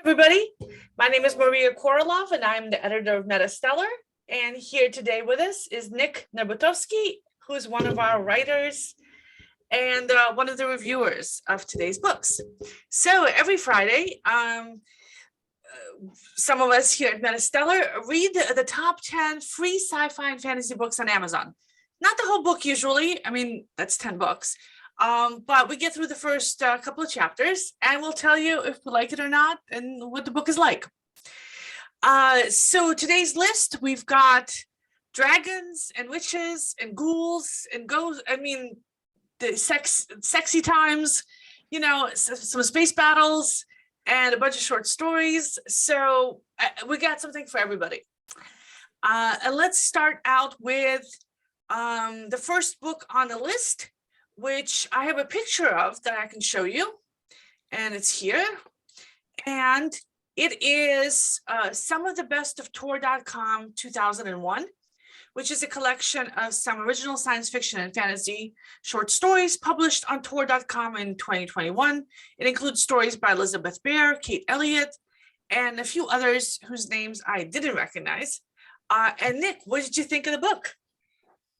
Everybody, my name is Maria KOROLOV and I'm the editor of MetaStellar. And here today with us is Nick NARBUTOVSKIH, who is one of our writers and one of the reviewers of today's books. So every Friday, some of us here at MetaStellar read the top 10 free sci-fi and fantasy books on Amazon. Not the whole book usually, I mean, that's 10 books. But we get through the first couple of chapters and we'll tell you if we like it or not and what the book is like. So today's list, we've got dragons and witches and ghouls and ghosts. I mean, the sexy times, you know, some space battles and a bunch of short stories. So we got something for everybody. And let's start out with the first book on the list, which I have a picture of that I can show you, and it's here. And it is Some of the Best of Tor.com 2001, which is a collection of some original science fiction and fantasy short stories published on Tor.com in 2021. It includes stories by Elizabeth Bear, Kate Elliott, and a few others whose names I didn't recognize. And Nick, what did you think of the book?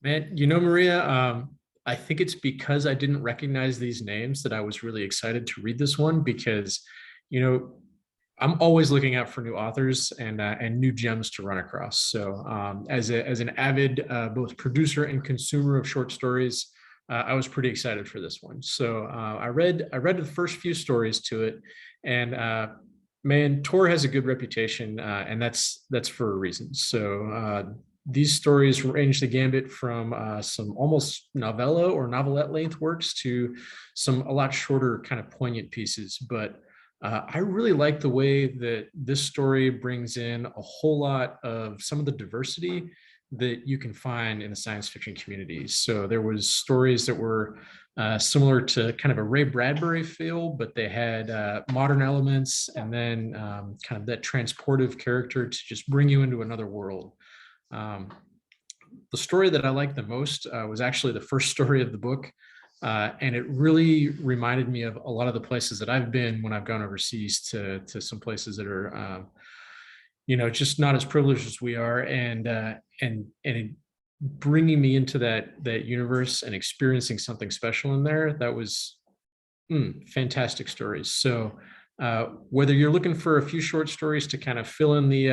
Man, you know, Maria, I think it's because I didn't recognize these names that I was really excited to read this one because, you know, I'm always looking out for new authors and new gems to run across. So as an avid both producer and consumer of short stories, I was pretty excited for this one. So I read the first few stories to it, and man, Tor has a good reputation, and that's for a reason. So these stories range the gambit from some almost novella or novelette length works to some a lot shorter kind of poignant pieces. But I really like the way that this story brings in a whole lot of some of the diversity that you can find in the science fiction community. So there was stories that were similar to kind of a Ray Bradbury feel, but they had modern elements and then kind of that transportive character to just bring you into another world. The story that I liked the most was actually the first story of the book. And it really reminded me of a lot of the places that I've been when I've gone overseas to some places that are, you know, just not as privileged as we are, and it bringing me into that universe and experiencing something special in there. That was fantastic stories. So whether you're looking for a few short stories to kind of fill in the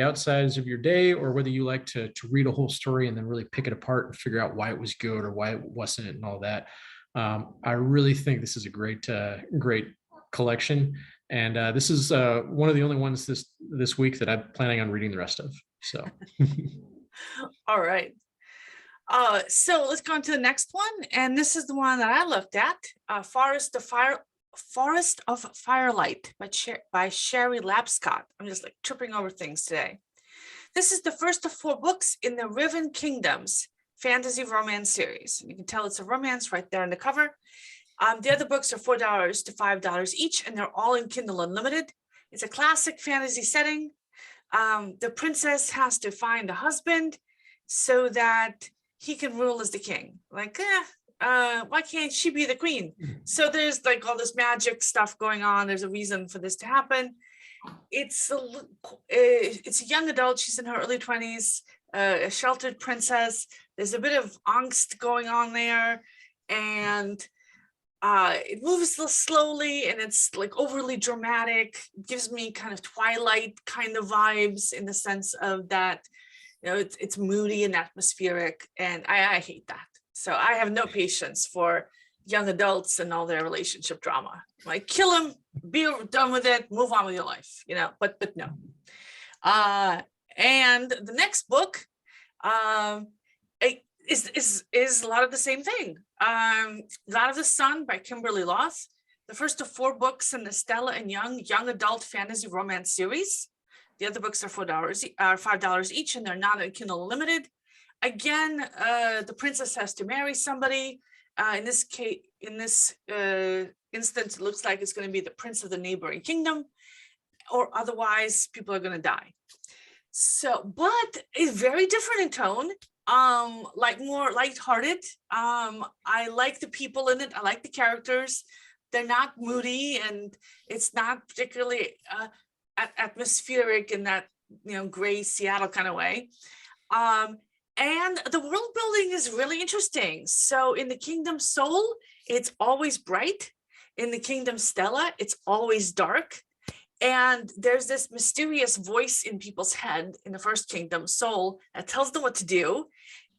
outsides of your day, or whether you like to read a whole story and then really pick it apart and figure out why it was good or why it wasn't and all that, I really think this is a great collection. And this is one of the only ones this week that I'm planning on reading the rest of. So, all right. So let's go on to the next one, and this is the one that I looked at: Forest of Firelight by Shari Tapscott. I'm just like tripping over things today. This is the first of 4 books in the Riven Kingdoms fantasy romance series. You can tell it's a romance right there on the cover. The other books are $4 to $5 each, and they're all in Kindle Unlimited. It's a classic fantasy setting. The princess has to find a husband so that he can rule as the king. Like, why can't she be the queen? So there's like all this magic stuff going on. There's a reason for this to happen. It's a young adult. She's in her early 20s, a sheltered princess. There's a bit of angst going on there, and it moves a little slowly, and it's like overly dramatic. It gives me kind of Twilight kind of vibes in the sense of that, you know, it's moody and atmospheric, and I hate that. So I have no patience for young adults and all their relationship drama. Like, kill them, be done with it, move on with your life, you know, but no. And the next book is a lot of the same thing. Lot of the Sun by Kimberly Loth, the first of 4 books in the Stella and young adult fantasy romance series. The other books are $5 each, and they're not in Kindle Unlimited. Again, the princess has to marry somebody. In this case, in this instance, it looks like it's going to be the prince of the neighboring kingdom, or otherwise people are going to die. So, but it's very different in tone, like more lighthearted. I like the people in it. I like the characters. they're not moody, and it's not particularly atmospheric in that, gray Seattle kind of way. And the world building is really interesting. So in the Kingdom Soul, it's always bright. In the Kingdom Stella, it's always dark. And there's this mysterious voice in people's head in the first Kingdom Soul that tells them what to do.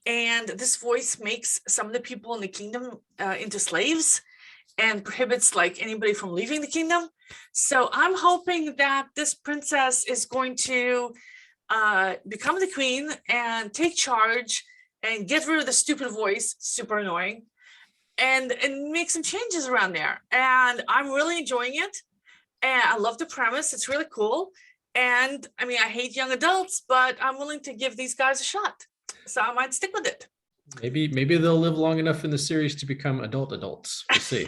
And this voice makes some of the people in the kingdom into slaves and prohibits like anybody from leaving the kingdom. So I'm hoping that this princess is going to become the queen and take charge and get rid of the stupid voice, super annoying, and make some changes around there. And I'm really enjoying it. And I love the premise. It's really cool. And I mean, I hate young adults, but I'm willing to give these guys a shot. So I might stick with it. Maybe they'll live long enough in the series to become adults. We'll see.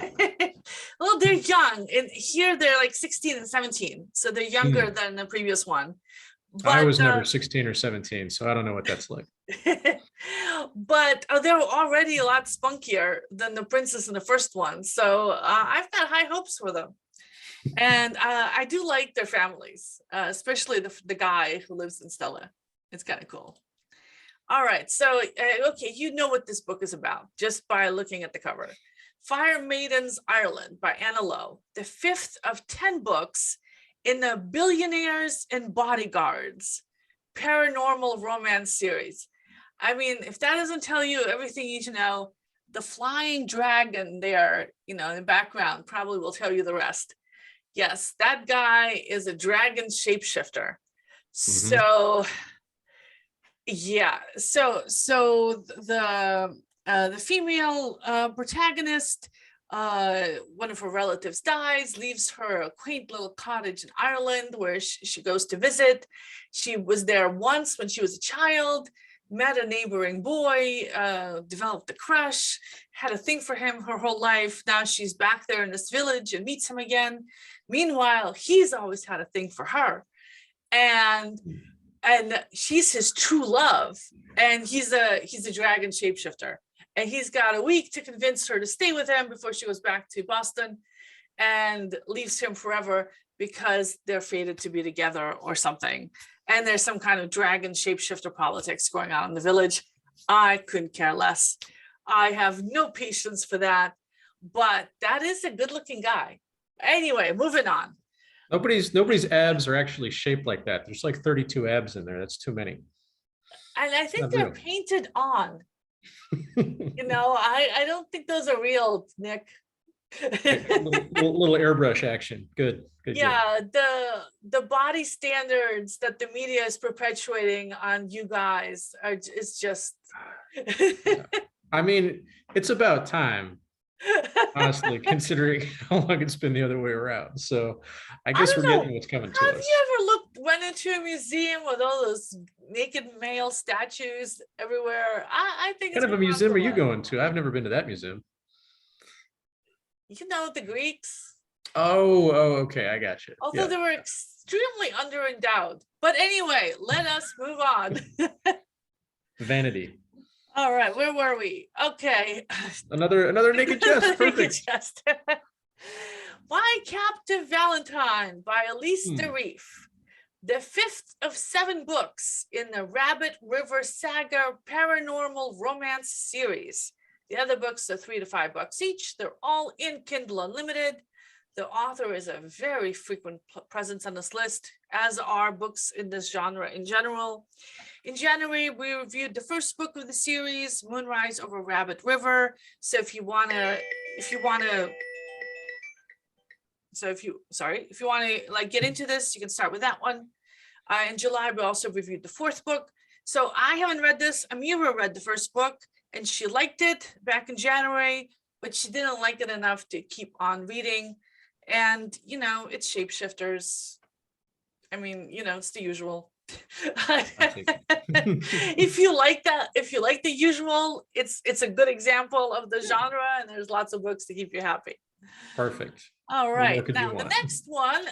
Well, they're young. And here they're like 16 and 17. So they're younger than the previous one. But, I was never 16 or 17, so I don't know what that's like. But they're already a lot spunkier than the princess in the first one. So I've got high hopes for them. And I do like their families, especially the guy who lives in Stella. It's kind of cool. All right, so, okay, you know what this book is about just by looking at the cover. Fire Maidens Ireland by Anna Lowe, the 5th of 10 books in the Billionaires and Bodyguards paranormal romance series. I mean, if that doesn't tell you everything you need to know, the flying dragon there, in the background probably will tell you the rest. Yes, that guy is a dragon shapeshifter. So yeah, so the female protagonist, one of her relatives dies, leaves her a quaint little cottage in Ireland where she goes to visit. She was there once when she was a child, met a neighboring boy, developed a crush, had a thing for him her whole life. Now she's back there in this village and meets him again. Meanwhile, he's always had a thing for her. And she's his true love, and he's a dragon shapeshifter, and he's got a week to convince her to stay with him before she goes back to Boston and leaves him forever because they're fated to be together or something. And there's some kind of dragon shapeshifter politics going on in the village. I couldn't care less. I have no patience for that, but that is a good looking guy. Anyway, moving on. Nobody's abs are actually shaped like that. There's like 32 abs in there. That's too many. And I think Not they're real. painted on. I don't think those are real, Nick. little airbrush action. Good. Yeah, the body standards that the media is perpetuating on you guys is just. I mean, it's about time. Honestly, considering how long it's been the other way around. So I guess we're getting what's coming to us. Have you ever went into a museum with all those naked male statues everywhere? I think What kind of a museum are you going to? I've never been to that museum. The Greeks. Oh, okay, I got you. Although they were extremely underendowed. But anyway, let us move on. Vanity. All right, where were we? Okay. Another naked chest. Perfect. Chest. My Captive Valentine by Elyce de Reefe. The 5th of 7 books in the Rabbit River Saga paranormal romance series. The other books are $3 to $5 each. They're all in Kindle Unlimited. The author is a very frequent presence on this list, as are books in this genre in general. In January, we reviewed the first book of the series, Moonrise Over Rabbit River. So if you want to get into this, you can start with that one. In July, we also reviewed the 4th book. So I haven't read this. Amira read the first book and she liked it back in January, but she didn't like it enough to keep on reading. And, it's shapeshifters. I mean, it's the usual. If you like the usual, it's a good example of the genre, and there's lots of books to keep you happy. Perfect. All right. Now the next one,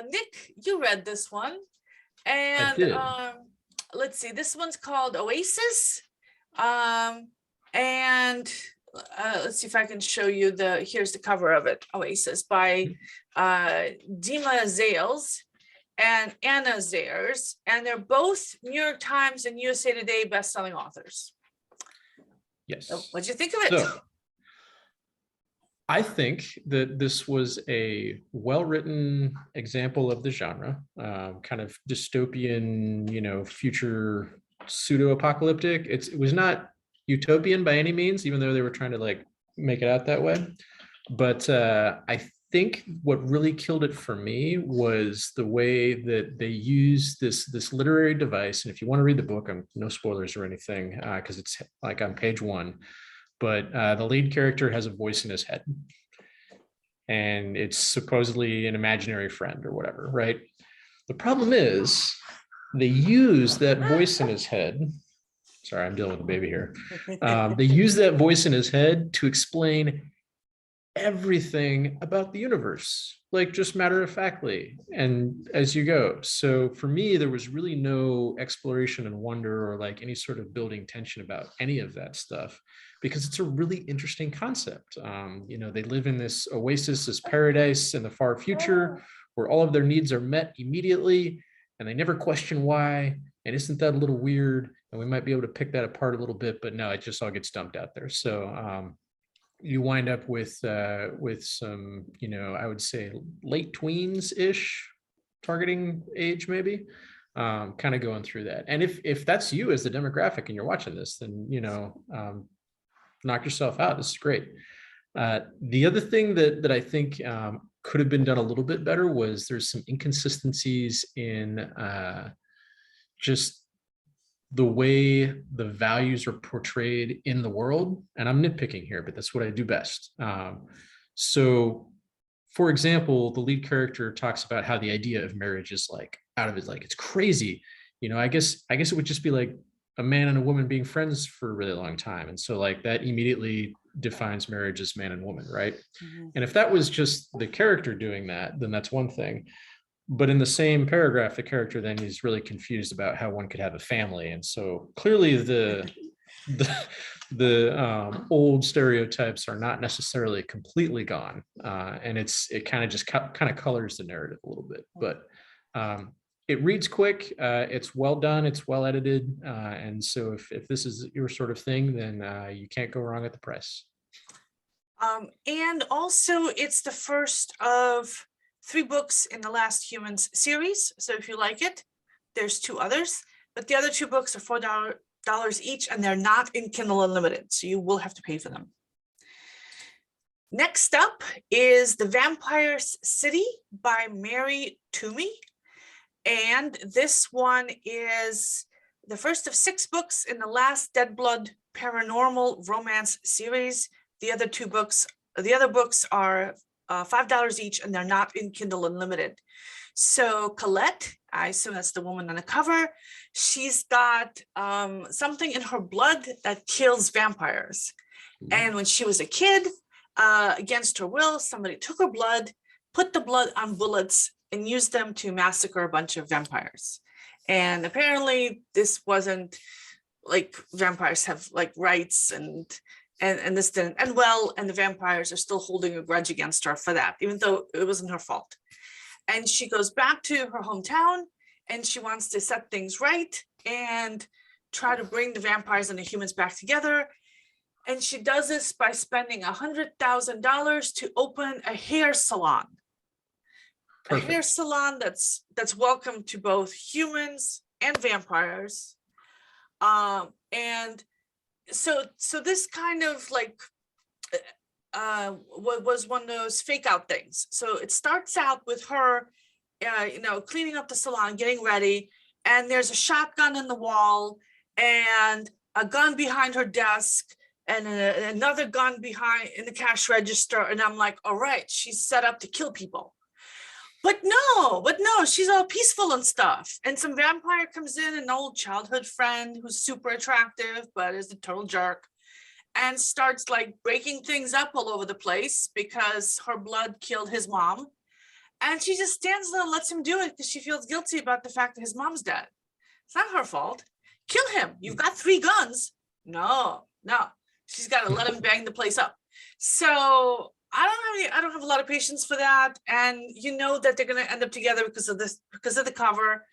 Nick, you read this one. And let's see, this one's called Oasis. And let's see if I can show you here's the cover of it, Oasis by Dima Zales and Anna Zayers, and they're both New York Times and USA Today best-selling authors. Yes. So what'd you think of it? So, I think that this was a well-written example of the genre, kind of dystopian, future pseudo-apocalyptic. It was not utopian by any means, even though they were trying to like make it out that way. But I think what really killed it for me was the way that they use this literary device. And if you want to read the book, no spoilers or anything, because it's like on page 1. But the lead character has a voice in his head, and it's supposedly an imaginary friend or whatever, right? The problem is they use that voice in his head. Sorry, I'm dealing with a baby here. They use that voice in his head to explain everything about the universe, like just matter-of-factly and as you go. So for me, there was really no exploration and wonder or like any sort of building tension about any of that stuff, because it's a really interesting concept. They live in this oasis, this paradise in the far future where all of their needs are met immediately and they never question why. And isn't that a little weird? And we might be able to pick that apart a little bit, but no, it just all gets dumped out there. So you wind up with some, I would say late tweens-ish targeting age, maybe, kind of going through that. And if that's you as the demographic and you're watching this, then, knock yourself out. This is great. The other thing that I think could have been done a little bit better was there's some inconsistencies in just the way the values are portrayed in the world. And I'm nitpicking here, but that's what I do best. So for example, the lead character talks about how the idea of marriage is like out of his, like, it's crazy. I guess it would just be like a man and a woman being friends for a really long time. And so like that immediately defines marriage as man and woman, right? Mm-hmm. And if that was just the character doing that, then that's one thing. But in the same paragraph, the character then is really confused about how one could have a family. And so clearly the old stereotypes are not necessarily completely gone. And it kind of just kind of colors the narrative a little bit, but it reads quick. It's well done. It's well edited. And so if this is your sort of thing, then you can't go wrong at the price. And also it's the first of 3 books in the Last Humans series. So if you like it, there's 2 others, but the other 2 books are $4 each, and they're not in Kindle Unlimited, so you will have to pay for them. Next up is The Vampire's City by Mary Twomey. And this one is the first of 6 books in the Last Dead Blood paranormal romance series. The other books are $5 each, and they're not in Kindle Unlimited. So Colette, I assume that's the woman on the cover, she's got something in her blood that kills vampires. And when she was a kid, against her will, somebody took her blood, put the blood on bullets, and used them to massacre a bunch of vampires. And apparently this wasn't like vampires have like rights, and this didn't end well, and the vampires are still holding a grudge against her for that, even though it wasn't her fault. And she goes back to her hometown and she wants to set things right and try to bring the vampires and the humans back together. And she does this by spending $100,000 to open a hair salon. Perfect. A hair salon that's welcome to both humans and vampires. And so this kind of like was one of those fake out things. So it starts out with her, cleaning up the salon, getting ready, and there's a shotgun in the wall and a gun behind her desk and another gun behind in the cash register. And I'm like, all right, she's set up to kill people. But no, she's all peaceful and stuff. And some vampire comes in, an old childhood friend who's super attractive, but is a total jerk, and starts like breaking things up all over the place because her blood killed his mom. And she just stands there and lets him do it because she feels guilty about the fact that his mom's dead. It's not her fault. Kill him. You've got 3 guns. No. She's got to let him bang the place up. So I don't have a lot of patience for that. And you know that they're going to end up together because of this, because of the cover.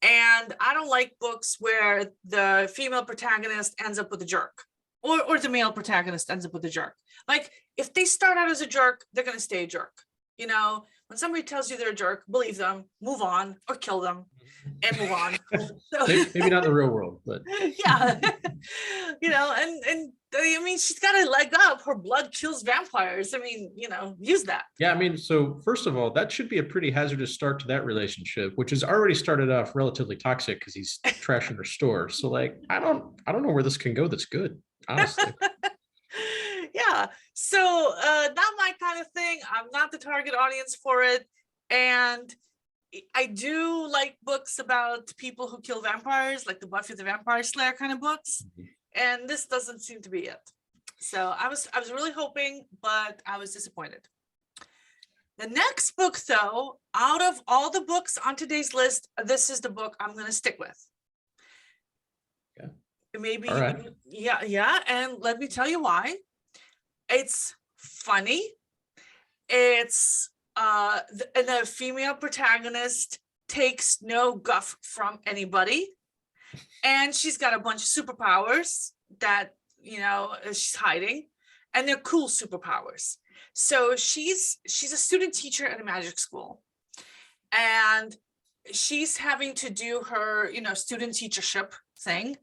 And I don't like books where the female protagonist ends up with a jerk, or the male protagonist ends up with a jerk. Like, if they start out as a jerk, they're going to stay a jerk. You know, when somebody tells you they're a jerk, believe them, move on, or kill them and move on. So, Maybe not in the real world, but yeah. You know, and I mean, she's got a leg up. Her blood kills vampires. I mean, you know, use that. yeah, I mean, so first of all, that should be a pretty hazardous start to that relationship, which has already started off relatively toxic because he's trashing her store. So like, I don't know where this can go that's good, honestly. Yeah, so not my kind of thing. I'm not the target audience for it. And I do like books about people who kill vampires, like the Buffy the Vampire Slayer kind of books. And this doesn't seem to be it. So I was really hoping, but I was disappointed. The next book, though, out of all the books on today's list, this is the book I'm going to stick with. Yeah. Maybe, all right. yeah. And let me tell you why. It's funny. It's the female protagonist takes no guff from anybody, and she's got a bunch of superpowers that, you know, she's hiding, and they're cool superpowers. So she's a student teacher at a magic school, and she's having to do her, you know, student teachership thing,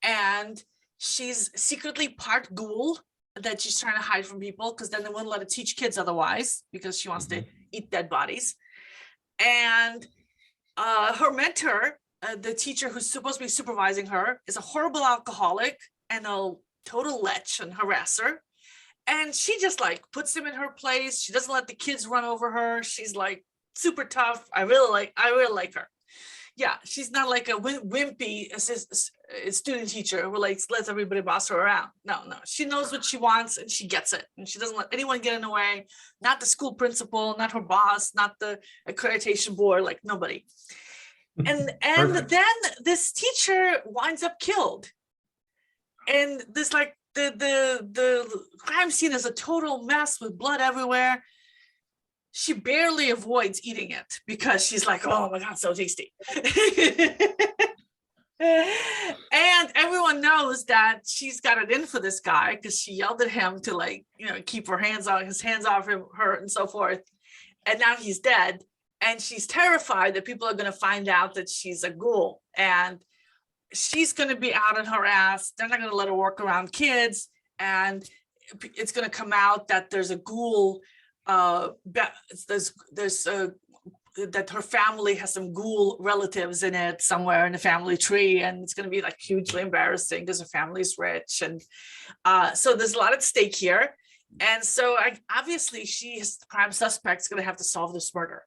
and she's secretly part ghoul that she's trying to hide from people, because then they wouldn't let her teach kids otherwise, because she wants to eat dead bodies. And her mentor, the teacher who's supposed to be supervising her, is a horrible alcoholic and a total lech and harasser. And she just like puts him in her place. She doesn't let the kids run over her. She's like super tough. I really like her. Yeah, she's not like a wimpy student teacher who like lets everybody boss her around. No, she knows what she wants and she gets it, and she doesn't let anyone get in the way. Not the school principal, not her boss, not the accreditation board, like nobody. And then this teacher winds up killed, and this like the crime scene is a total mess with blood everywhere. She barely avoids eating it because she's like, oh my God, so tasty. And everyone knows that she's got it in for this guy because she yelled at him to, like, you know, keep his hands off her and so forth. And now he's dead. And she's terrified that people are going to find out that she's a ghoul, and she's going to be out on her ass. They're not going to let her work around kids. And it's going to come out that there's a ghoul, that her family has some ghoul relatives in it somewhere in the family tree, and it's going to be like hugely embarrassing because her family's rich. And so there's a lot at stake here. And so obviously she is the prime suspect, is going to have to solve this murder.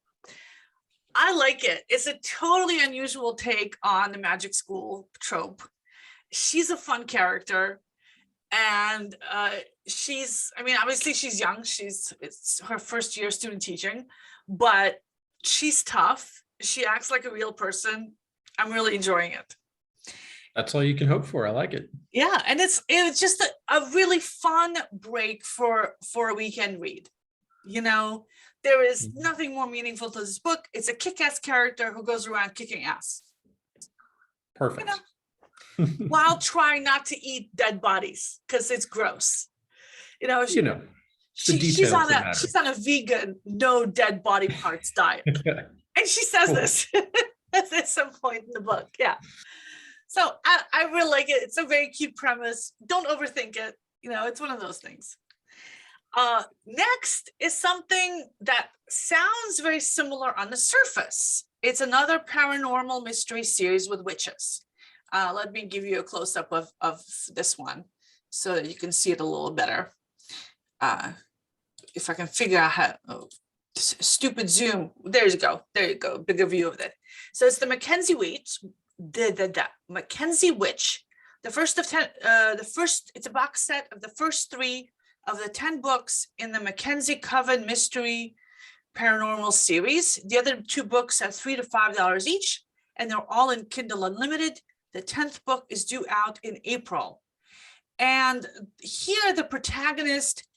I like it. It's a totally unusual take on the magic school trope. She's a fun character. And obviously she's young. It's her first year student teaching, but she's tough. She acts like a real person. I'm really enjoying it. That's all you can hope for. I like it. Yeah, and it's just a really fun break for a weekend read. You know, there is nothing more meaningful to this book. It's a kick-ass character who goes around kicking ass. Perfect. You know? While trying not to eat dead bodies because it's gross. You know, she's on a vegan, no dead body parts diet. And she says this at some point in the book. Yeah. So I really like it. It's a very cute premise. Don't overthink it. You know, it's one of those things. Next is something that sounds very similar on the surface. It's another paranormal mystery series with witches. Let me give you a close-up of this one so that you can see it a little better. If I can figure out how, stupid Zoom. There you go. Bigger view of it. So it's the McKenzie Witch, the McKenzie Witch. The first of 10, it's a box set of the first 3 of the 10 books in the Mackenzie Coven Mystery Paranormal series. The other 2 books are $3 to $5 each, and they're all in Kindle Unlimited. The 10th book is due out in April. And here the protagonist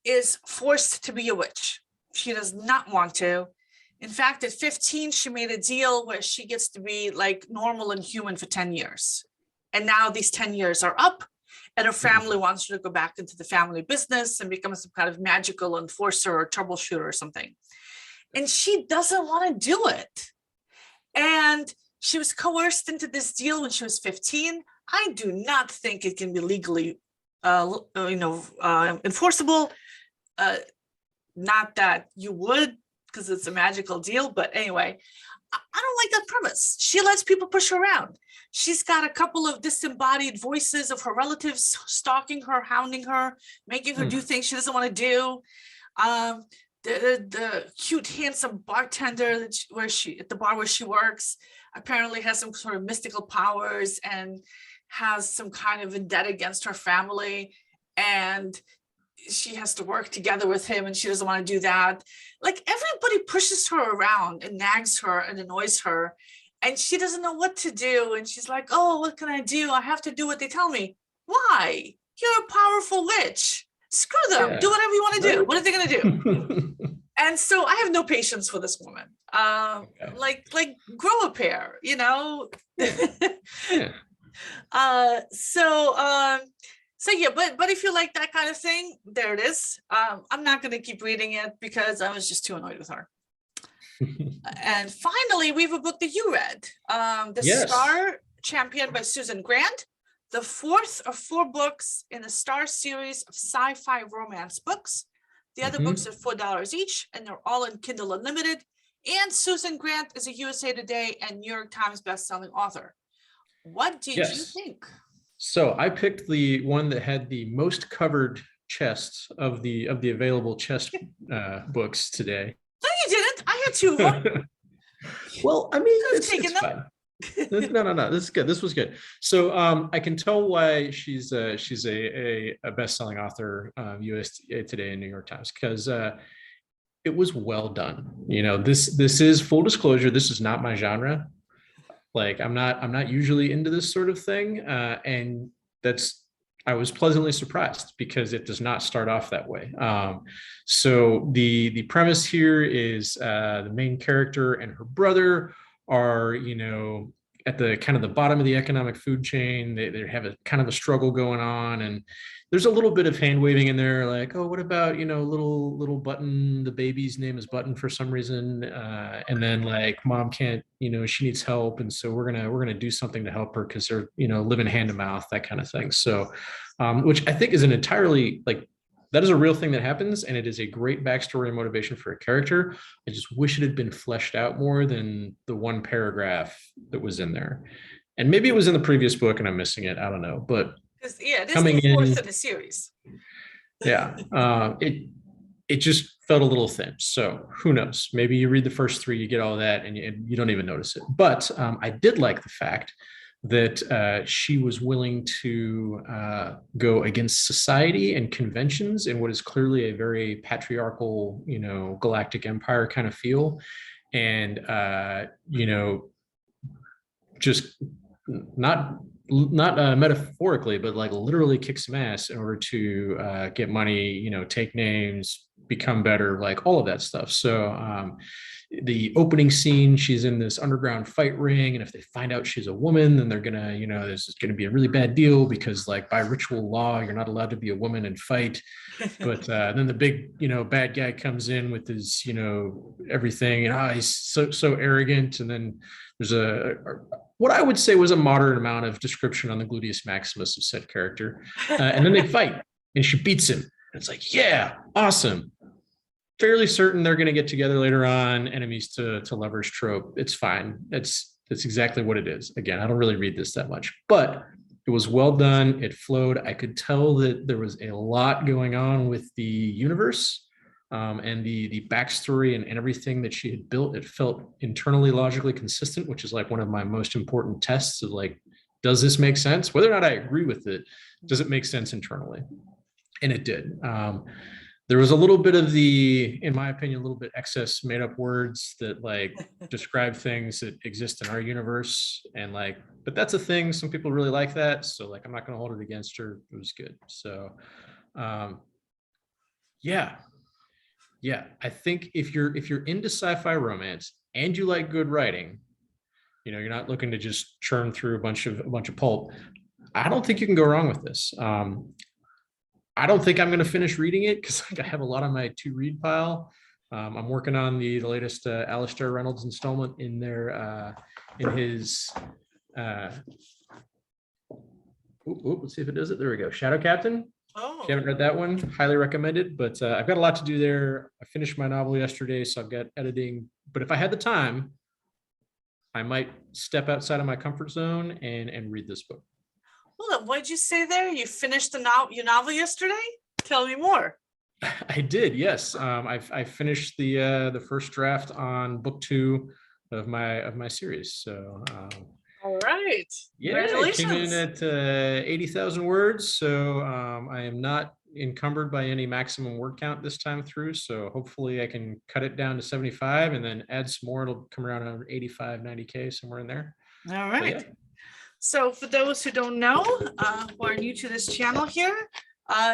is forced to be a witch. She does not want to. In fact, at 15, she made a deal where she gets to be like normal and human for 10 years. And now these 10 years are up, and her family wants her to go back into the family business and become some kind of magical enforcer or troubleshooter or something. And she doesn't want to do it. And she was coerced into this deal when she was 15. I do not think it can be legally, enforceable. Not that you would, because it's a magical deal. But anyway, I don't like that premise. She lets people push her around. She's got a couple of disembodied voices of her relatives stalking her, hounding her, making her do things she doesn't want to do. The cute, handsome bartender at the bar where she works apparently has some sort of mystical powers and has some kind of vendetta against her family, and she has to work together with him, and she doesn't want to do that. Like, everybody pushes her around and nags her and annoys her, and she doesn't know what to do. And she's like, oh, what can I do? I have to do what they tell me. Why? You're a powerful witch. Screw them. Yeah. Do whatever you want to do. What are they going to do? And so I have no patience for this woman. Like grow a pair, Yeah. So yeah, but if you like that kind of thing, there it is. I'm not going to keep reading it because I was just too annoyed with her. And finally, we have a book that you read, The Star Champion by Susan Grant, the fourth of 4 books in the Star series of sci-fi romance books. The other books are $4 each, and they're all in Kindle Unlimited. And Susan Grant is a USA Today and New York Times bestselling author. What did you think? So I picked the one that had the most covered chests of the available chest books today. No, you didn't. I had 2 of them. Well, I mean, Who's taking them? fine. No, this is good. This was good. So I can tell why she's a best-selling author, USA Today and New York Times, because it was well done. You know, this is full disclosure. This is not my genre. Like, I'm not usually into this sort of thing, and I was pleasantly surprised because it does not start off that way. So the premise here is the main character and her brother are, at the kind of the bottom of the economic food chain. They have a kind of a struggle going on, and there's a little bit of hand waving in there, like, oh, what about, little Button, the baby's name is Button for some reason, and then like mom can't, she needs help, and so we're gonna do something to help her because they're living hand to mouth, that kind of thing. So which I think is an entirely, like, that is a real thing that happens, and it is a great backstory and motivation for a character. I just wish it had been fleshed out more than the one paragraph that was in there. And maybe it was in the previous book and I'm missing it, I don't know, but yeah, this coming is the 4th in in the series. Yeah, it just felt a little thin. So who knows? Maybe you read the first 3, you get all that, and you don't even notice it. But I did like the fact that she was willing to go against society and conventions in what is clearly a very patriarchal, galactic empire kind of feel, and just not metaphorically, but like literally kick some ass in order to get money, take names, become better, like all of that stuff. So the opening scene, she's in this underground fight ring, and if they find out she's a woman, then they're gonna, there's gonna be a really bad deal because, like, by ritual law, you're not allowed to be a woman and fight. But then the big, bad guy comes in with his, everything, and he's so arrogant. And then there's what I would say was a moderate amount of description on the gluteus maximus of said character, and then they fight, and she beats him. And it's like, yeah, awesome. Fairly certain they're going to get together later on. Enemies to lovers trope. It's fine. That's exactly what it is. Again, I don't really read this that much, but it was well done. It flowed. I could tell that there was a lot going on with the universe, and the backstory and everything that she had built. It felt internally logically consistent, which is like one of my most important tests of, like, does this make sense? Whether or not I agree with it, does it make sense internally? And it did. there was a little bit of the, in my opinion, a little bit excess made up words that like describe things that exist in our universe. And like, but that's a thing. Some people really like that. So like, I'm not going to hold it against her. It was good. So yeah. I think if you're into sci-fi romance and you like good writing, you know, you're not looking to just churn through a bunch of pulp. I don't think you can go wrong with this. I don't think I'm going to finish reading it because I have a lot on my to read pile. I'm working on the latest Alistair Reynolds installment in there in his. Let's see if it does it. There we go. Shadow Captain. Oh, If you haven't read that one, highly recommend it. But I've got a lot to do there. I finished my novel yesterday, so I've got editing. But if I had the time, I might step outside of my comfort zone and read this book. well, what did you say there? You finished your novel yesterday? Tell me more. I did, yes. I finished the first draft on book 2 of my series. So All right. yeah, it came in Congratulations. at 80,000 words. So I am not encumbered by any maximum word count this time through. So hopefully I can cut it down to 75 and then add some more. It'll come around 85, 90K, somewhere in there. All But right. yeah. So for those who don't know, who are new to this channel here,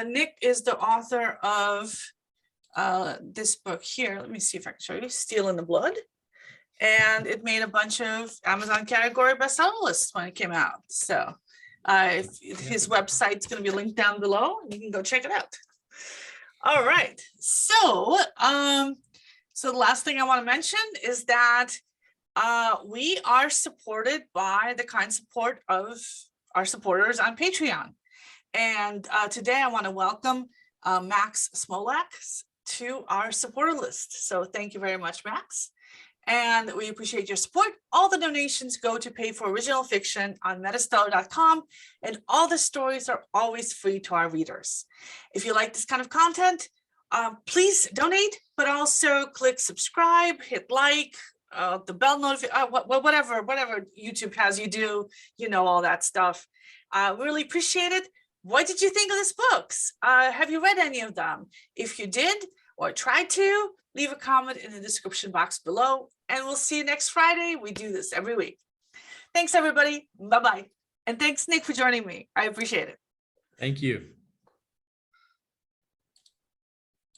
Nick is the author of this book here. Let me see if I can show you, Steel in the Blood. And it made a bunch of Amazon category bestseller lists when it came out. So his website's going to be linked down below and you can go check it out. All right. So, so the last thing I want to mention is that we are supported by the kind support of our supporters on Patreon. And today I want to welcome Max Smolak to our supporter list. So thank you very much, Max. And we appreciate your support. All the donations go to pay for original fiction on MetaStellar.com, and all the stories are always free to our readers. If you like this kind of content, please donate, but also click subscribe, hit like, the bell notification, whatever YouTube has you do, you know, all that stuff. Really appreciate it. What did you think of these books? Have you read any of them? If you did or tried to, leave a comment in the description box below, and we'll see you next Friday. We do this every week. Thanks, everybody. Bye-bye. And thanks, Nick, for joining me. I appreciate it. Thank you.